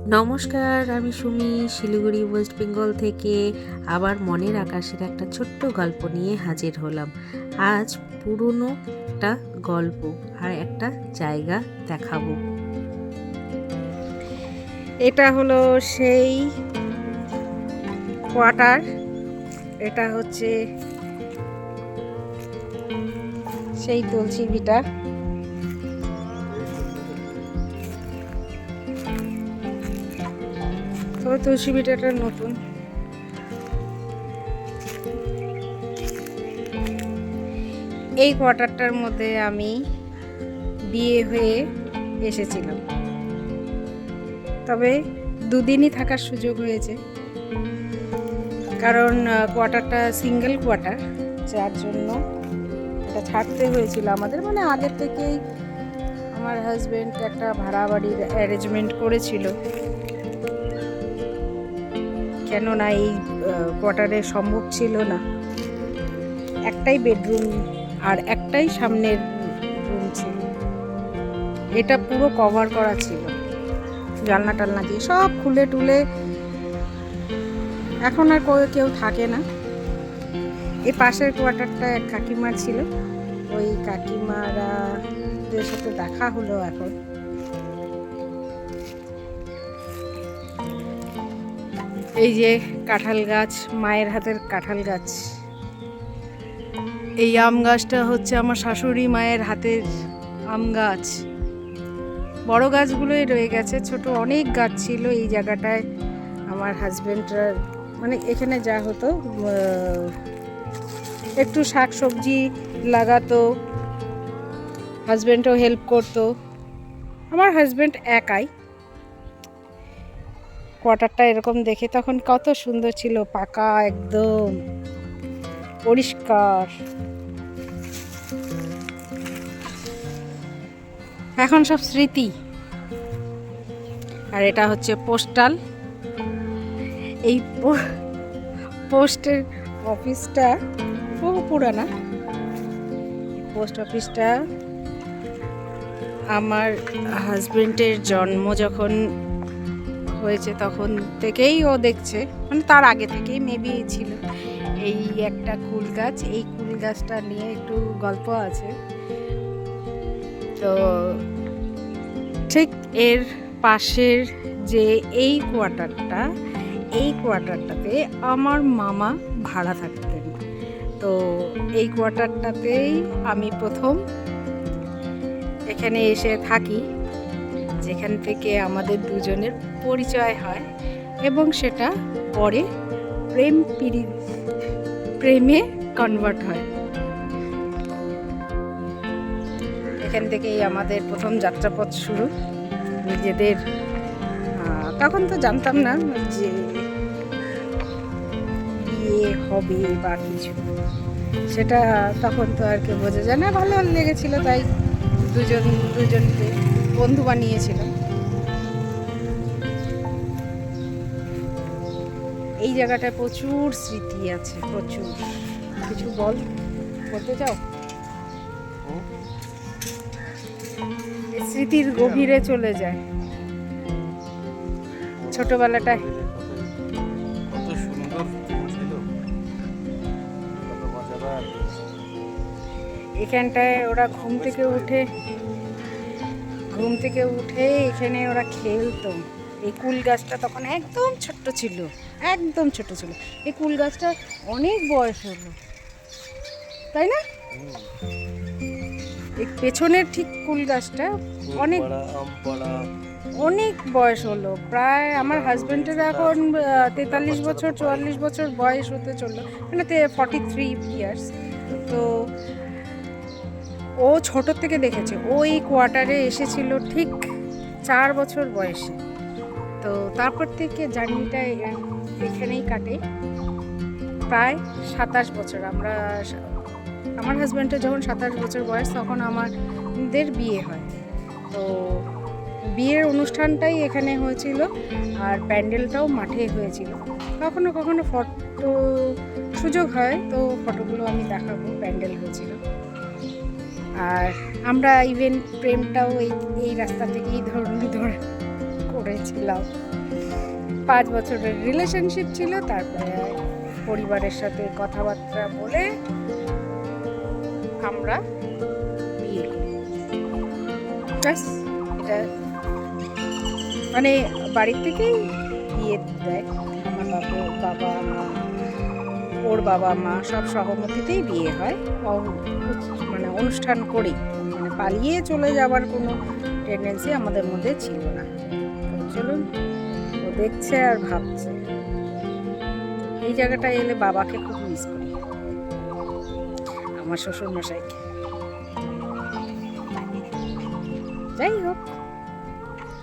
নমস্কার, আমি সুমি শিলিগুড়ি ওয়েস্ট বেঙ্গল থেকে আবার মনের আকাশের একটা ছোট্ট গল্প নিয়ে হাজির হলাম। আজ পুরনো একটা গল্প আর একটা জায়গা দেখাবো। এটা হলো সেই কোয়ার্টার, এটা হচ্ছে সেই তুলসী ভিটা। তবে তুলসী ভিটাটা নতুন। এই কোয়ার্টারটার মধ্যে আমি বিয়ে হয়ে এসেছিলাম, তবে দুদিনই থাকার সুযোগ হয়েছে, কারণ কোয়ার্টারটা সিঙ্গেল কোয়ার্টার, যার জন্য এটা ছাড়তে হয়েছিল আমাদের। মানে আগের থেকেই আমার হাজব্যান্ড একটা ভাড়া বাড়ির অ্যারেঞ্জমেন্ট করেছিল, কেননা এই কোয়ার্টারে সম্ভব ছিল না। একটাই বেডরুম আর একটাই সামনের রুম ছিল, এটা পুরো কভার করা ছিল, জানলা টালনা দিয়ে সব খুলে টুলে। এখন আর কেউ থাকে না। এই পাশের কোয়ার্টারটা এক কাকিমার ছিল, ওই কাকিমারাদের সাথে দেখা হলো এখন। এই যে কাঁঠাল গাছ, মায়ের হাতের কাঁঠাল গাছ। এই আম গাছটা হচ্ছে আমার শাশুড়ি মায়ের হাতের আম গাছ। বড় গাছগুলোই রয়ে গেছে, ছোট অনেক গাছ ছিল এই জায়গাটায়। আমার হাজবেন্ডরা মানে এখানে যা হতো, একটু শাক সবজি লাগাতো, হাজবেন্ডও হেল্প করতো। আমার হাজবেন্ড একাই। কোয়ার্টারটা এরকম দেখে তখন কত সুন্দর ছিল, পাকা, একদম পরিষ্কার। এখন সব স্মৃতি। আর এটা হচ্ছে পোস্টাল। এই পোস্টের অফিসটা বহু পুরানা। পোস্ট অফিসটা আমার হাজবেন্ডের জন্ম যখন হয়েছে তখন থেকেই ও দেখছে, মানে তার আগে থেকেই মেবি ছিল। এই একটা কুল গাছ, এই কুল গাছটা নিয়ে একটু গল্প আছে। তো ঠিক এর পাশের যে এই কোয়ার্টারটাতে আমার মামা ভাড়া থাকতেন। তো এই কোয়ার্টারটাতেই আমি প্রথম এখানে এসে থাকি, যেখান থেকে আমাদের দুজনের পরিচয় হয় এবং সেটা পরে প্রেমে কনভার্ট হয়। এখান থেকেই আমাদের প্রথম যাত্রাপথ শুরু। নিজেদের তখন তো জানতাম না যে বিয়ে হবে বা কিছু, সেটা তখন তো আর কেউ বোঝা যায় না। ভালো লেগেছিল, তাই দুজনকে বন্ধু বানিয়েছিলাম। এই জায়গাটায় প্রচুর স্মৃতি আছে, প্রচুর। কিছু বলতে চাও? স্মৃতির গভীরে চলে যায় ছোটবেলাটায়। এখানটায় ওরা ঘুম থেকে উঠে এখানে ওরা খেলতো। এই কুল গাছটা তখন একদম ছোট্ট ছিল, একদম ছোট ছিল। এই কুল গাছটা অনেক বয়স হলো, তাই না? এই পেছনের ঠিক কুল গাছটা অনেক বয়স হলো। প্রায় আমার হাজবেন্ডের এখন 43 বছর 44 বছর বয়স হতে চললো, মানে 43 ইয়ার্স। তো ও ছোট থেকে দেখেছে। ও এই কোয়ার্টারে এসেছিল ঠিক 4 বছর বয়সে। তো তারপর থেকে জার্নিটা এখানেই কাটে প্রায় 27 বছর। আমার হাজব্যান্ডের যখন 27 বছর বয়স তখন আমাদের বিয়ে হয়। তো বিয়ের অনুষ্ঠানটাই এখানে হয়েছিল, আর প্যান্ডেলটাও মাঠে হয়েছিল। কখনো কখনো ফটো সুযোগ হয়, তো ফটোগুলো আমি দেখাবো। প্যান্ডেল হয়েছিল। আর আমরা ইভেন প্রেমটাও এই রাস্তা থেকেই ধরে করেছিলাম। 5 বছরের রিলেশনশিপ ছিল, তারপরে পরিবারের সাথে কথাবার্তা বলে আমরা বিয়ে করি। ব্যাস, এটা মানে বাড়ির থেকেই বিয়ে দেয়। আমার বাবা মা, ওর বাবা মা সব সহমতিতেই বিয়ে হয়, মানে অনুষ্ঠান করেই, মানে পালিয়ে চলে যাওয়ার কোনো টেন্ডেন্সি আমাদের মধ্যে ছিল না। চলুন, ও দেখছে আর ভাবছে। এই জায়গাটায় এলে বাবাকে খুব মিস করি, আমার শ্বশুর মশাইকে। যাই হোক,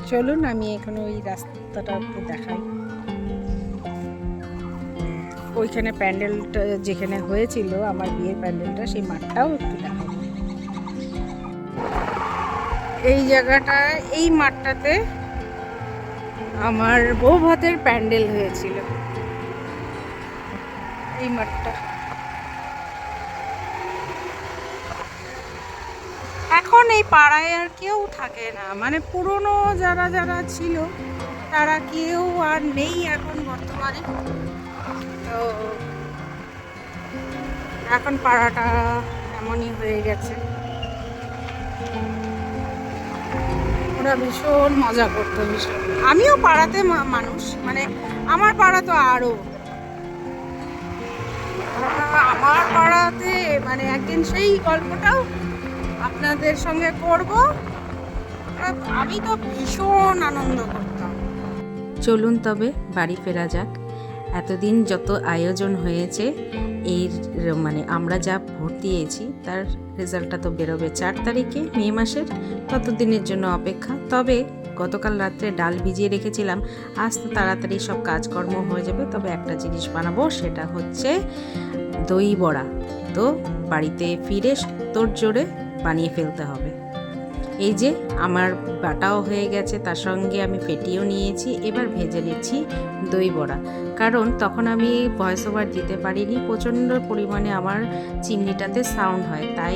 চলুন আমি এখন ওই রাস্তাটা একটু দেখাই। ওইখানে প্যান্ডেলটা যেখানে হয়েছিল আমার বিয়ের প্যান্ডেলটা, সেই মাঠটাও একটু দেখাই। এই জায়গাটায়, এই মাঠটাতে আমার বউ ভাতের প্যান্ডেল হয়েছিল। এই মাঠটা এখন এই পাড়ায় আর কেউ থাকে না, মানে পুরনো যারা যারা ছিল তারা কেউ আর নেই এখন বর্তমানে। তো এখন পাড়াটা এমনই হয়ে গেছে। ওরা ভীষণ মজা করতো, ভীষণ। আমিও পাড়াতে মানুষ, মানে আমার পাড়া তো আরও, আমার পাড়াতে মানে একদিন সেই গল্পটাও আপনাদের সঙ্গে করব। আমি তো ভীষণ আনন্দ করতাম। চলুন তবে বাড়ি ফেরা যাক। এতদিন যত আয়োজন হয়েছে, এর মানে আমরা যা ভোট দিয়েছি তার রেজাল্টটা তো বেরোবে 4 তারিখে মে মাসের। ততদিনের জন্য অপেক্ষা। তবে গতকাল রাত্রে ডাল ভিজিয়ে রেখেছিলাম, আজ তো তাড়াতাড়ি সব কাজকর্ম হয়ে যাবে। তবে একটা জিনিস বানাবো, সেটা হচ্ছে দই বড়া। তো বাড়িতে ফিরে তোর জোরে বানিয়ে ফেলতে হবে। এই যে আমার বাটাও হয়ে গেছে, তার সঙ্গে আমি ফেটিয়েও নিয়েছি। এবার ভেজে নিচ্ছি দই বড়া, কারণ তখন আমি ভয়েস ওভার দিতে পারিনি, প্রচণ্ড পরিমাণে আমার চিমনিটাতে সাউন্ড হয়, তাই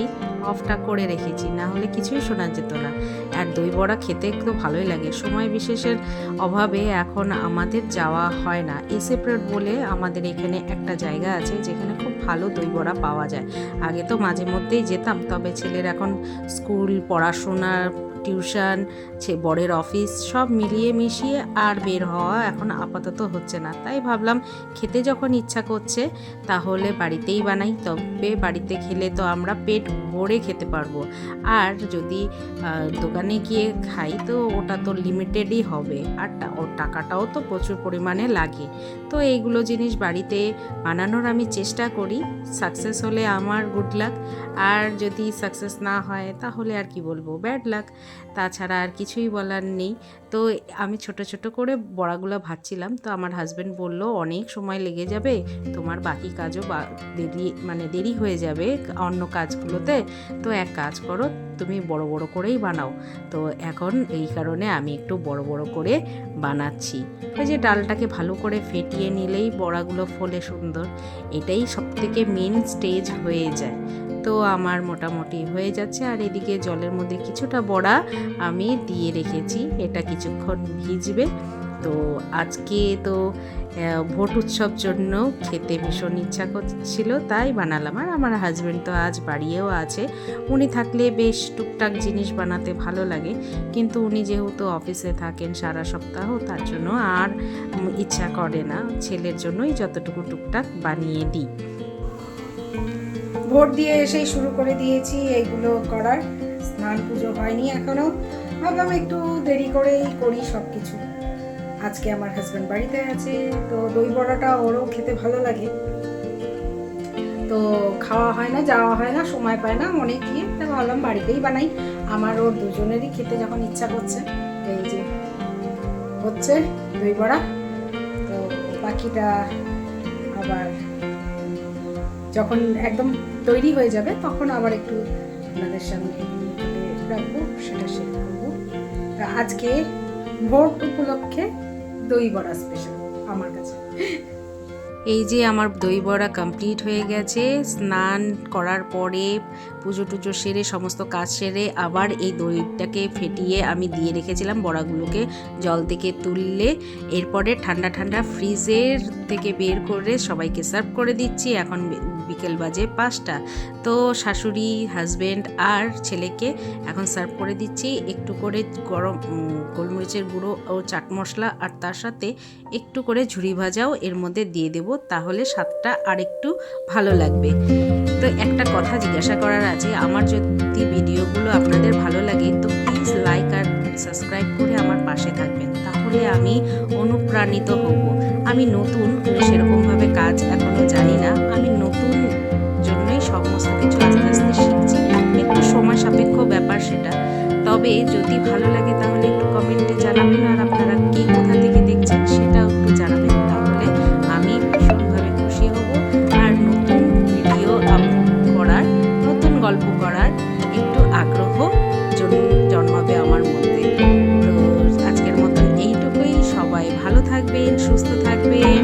অফটা করে রেখেছি, না হলে কিছুই শোনা যেত না। আর দই বড়া খেতে তো ভালোই লাগে। সময় বিশেষের অভাবে এখন আমাদের যাওয়া হয় না। এসেপ্রেট বলে আমাদের এখানে একটা জায়গা আছে যেখানে খুব ভালো দই বড়া পাওয়া যায়। আগে তো মাঝে মধ্যেই যেতাম, তবে ছেলের এখন স্কুল, পড়াশোনা, টিউশন, বরের অফিস সব মিলিয়ে মিশিয়ে আর বের হওয়া এখন আপাতত হচ্ছে না। তাই ভাবলাম খেতে যখন ইচ্ছা করছে তাহলে বাড়িতেই বানাই। তবে বাড়িতে খেলে তো আমরা পেট ভরে খেতে পারবো, আর যদি দোকানে গিয়ে খাই তো ওটা তো লিমিটেডই হবে, আর ওর টাকাটাও তো প্রচুর পরিমাণে লাগে। তো এইগুলো জিনিস বাড়িতে বানানোর আমি চেষ্টা করি। সাকসেস হলে আমার গুড লাক, আর যদি সাকসেস না হয় তাহলে আর কি বলবো, ব্যাড লাক। তাছাড়া আর কিছুই বলার নেই। তো আমি ছোট ছোট করে বড়াগুলো ভাজছিলাম, তো আমার হাজব্যান্ড বলল অনেক সময় লেগে যাবে, তোমার বাকি কাজও দেরি হয়ে যাবে অন্য কাজগুলোতে, তো এক কাজ করো, তুমি বড় বড় করেই বানাও। তো এখন এই কারণে আমি একটু বড় বড় করে বানাচ্ছি। ওই যে ডালটাকে ভালো করে ফেটিয়ে নিলেই বড়াগুলো ফোলে সুন্দর, এটাই সবথেকে মেন স্টেজ হয়ে যায়। তো আমার মোটামুটি হয়ে যাচ্ছে। আর এদিকে জলের মধ্যে কিছুটা বড়া আমি দিয়ে রেখেছি, এটা কিছুক্ষণ ভিজবে। তো আজকে তো ভোট উৎসব জন্য খেতে ভীষণ ইচ্ছা করছিল, তাই বানালাম। আর আমার হাজব্যান্ড তো আজ বাড়িও আছে, উনি থাকলে বেশ টুকটাক জিনিস বানাতে ভালো লাগে, কিন্তু উনি যেহেতু অফিসে থাকেন সারা সপ্তাহ, তার জন্য আর ইচ্ছা করে না। ছেলের জন্যই যতটুকু টুকটাক বানিয়ে দিই। ভোট দিয়ে এসেই শুরু করে দিয়েছি এইগুলো করার। স্নান পুজো হয়নি এখনো, ভাবলাম একটু দেরি করেই করি সব কিছু। আজকে আমার হাজব্যান্ড বাড়িতে আছে, তো দই বড়াটা ওরও খেতে ভালো লাগে, তো খাওয়া হয় না, যাওয়া হয় না, সময় পায় না অনেক গিয়ে, তাই ভাবলাম বাড়িতেই বানাই। আমার ওর দুজনেরই খেতে যখন ইচ্ছা করছে, এই যে হচ্ছে দই বড়া। তো বাকিটা আবার যখন একদম তৈরি হয়ে যাবে তখন আবার একটু আপনাদের সামনে রাখবো, সেটা শেয়ার করবো। তা আজকে ভোট উপলক্ষে দই বড়া স্পেশাল আমার কাছে। এই যে আমার দই বড়া কমপ্লিট হয়ে গেছে। স্নান করার পরে পুজো টুজো সেরে সমস্ত কাজ সেরে আবার এই দইটাকে ফেটিয়ে আমি দিয়ে রেখেছিলাম বড়াগুলোকে জল থেকে তুললে। এরপরে ঠান্ডা ঠান্ডা ফ্রিজের থেকে বের করে সবাইকে সার্ভ করে দিচ্ছি। এখন বিকেল বাজে 5টা। তো শাশুড়ি, হাজব্যান্ড আর ছেলেকে এখন সার্ভ করে দিচ্ছি। একটু করে গরম গোলমরিচের গুঁড়ো ও চাট মশলা আর তার সাথে একটু করে ঝুরি ভাজাও এর মধ্যে দিয়ে দেব, তাহলে স্বাদটা আরেকটু ভালো লাগবে। তো একটা কথা জিজ্ঞাসা করার আছে, আমার যদি ভিডিওগুলো আপনাদের ভালো লাগে তো প্লিজ লাইক আর সাবস্ক্রাইব করে আমার পাশে থাকবেন, তাহলে আমি অনুপ্রাণিত হব। আমি নতুন, সেরকমভাবে কাজ এখনও জানি না, আমি নতুন জন্যই সমস্ত কিছু আস্তে আস্তে শিখছি। একটু সময় সাপেক্ষ ব্যাপার সেটা। তবে যদি ভালো লাগে তাহলে একটু কমেন্টে জানাবেন, আর আপনারা কে কোথা থেকে দেখছেন সেটাও একটু জানাবেন, তাহলে আমি ভীষণভাবে খুশি হব। আর নতুন ভিডিও আপলোড করার, নতুন গল্প করার একটু আগ্রহ জন্মাবে আমার মধ্যে। তো আজকের মতন এইটুকুই। সবাই ভালো থাকবেন, সুস্থ থাকবেন।